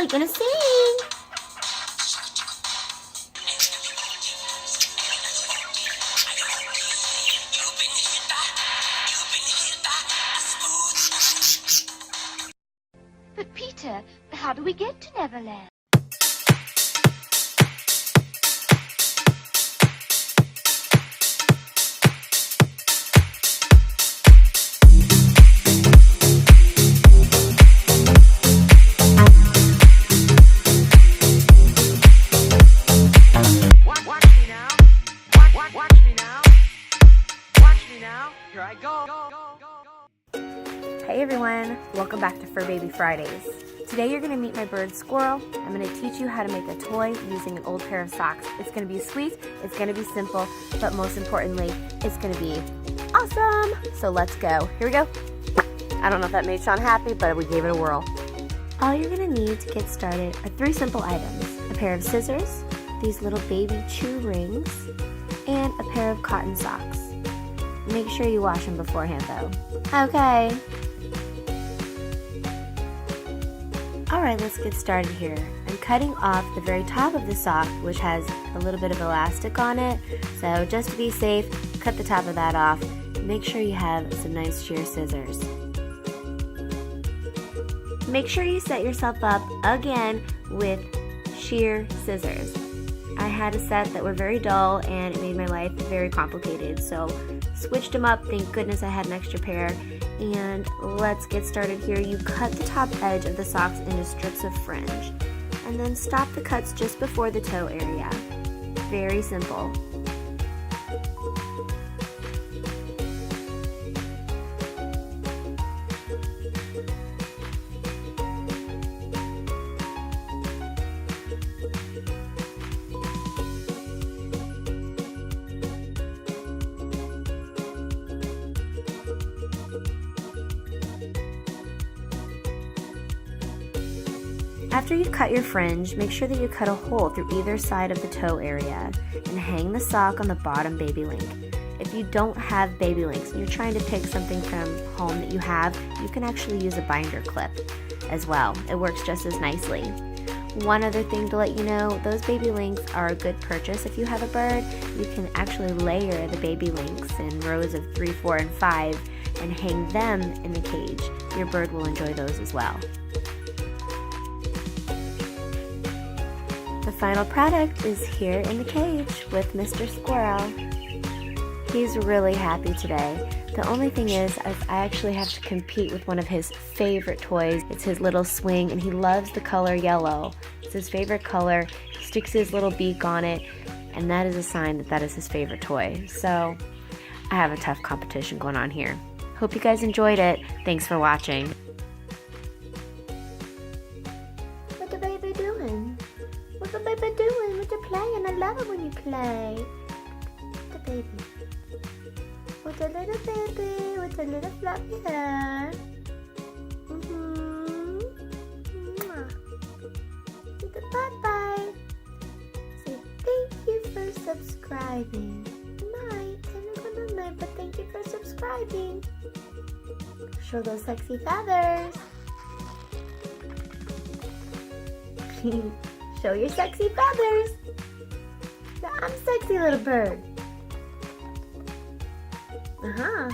you gonna sing? But Peter, how do we get to Neverland? Here I go. Hey everyone, welcome back to Fur Baby Fridays. Today you're going to meet my bird Squirrel. I'm going to teach you how to make a toy using an old pair of socks. It's going to be sweet, it's going to be simple, but most importantly, it's going to be awesome. So let's go. Here we go. I don't know if that made Sean happy, but we gave it a whirl. All you're going to need to get started are 3 simple items. A pair of scissors, these little baby chew rings, and a pair of cotton socks. Make sure you wash them beforehand though. Okay. Alright, let's get started here. I'm cutting off the very top of the sock, which has a little bit of elastic on it. So just to be safe, cut the top of that off. Make sure you have some nice shear scissors. Make sure you set yourself up again with shear scissors. I had a set that were very dull and it made my life very complicated, so switched them up. Thank goodness I had an extra pair. And let's get started here. You cut the top edge of the socks into strips of fringe and then stop the cuts just before the toe area. Very simple. After you cut your fringe, make sure that you cut a hole through either side of the toe area and hang the sock on the bottom baby link. If you don't have baby links and you're trying to pick something from home that you have, you can actually use a binder clip as well. It works just as nicely. One other thing to let you know, those baby links are a good purchase if you have a bird. You can actually layer the baby links in rows of 3, 4, and 5 and hang them in the cage. Your bird will enjoy those as well. The final product is here in the cage with Mr. Squirrel. He's really happy today. The only thing is, I actually have to compete with one of his favorite toys. It's his little swing, and he loves the color yellow. It's his favorite color. He sticks his little beak on it, and that is a sign that that is his favorite toy. So, I have a tough competition going on here. Hope you guys enjoyed it. Thanks for watching. What the baby doing? What the baby doing? What you playing? I love it when you play. The baby. With a little baby, with a little fluffy hair. Say bye-bye. Say thank you for subscribing. Good night, but thank you for subscribing. Show those sexy feathers. Show your sexy feathers. I'm a sexy little bird. Uh-huh.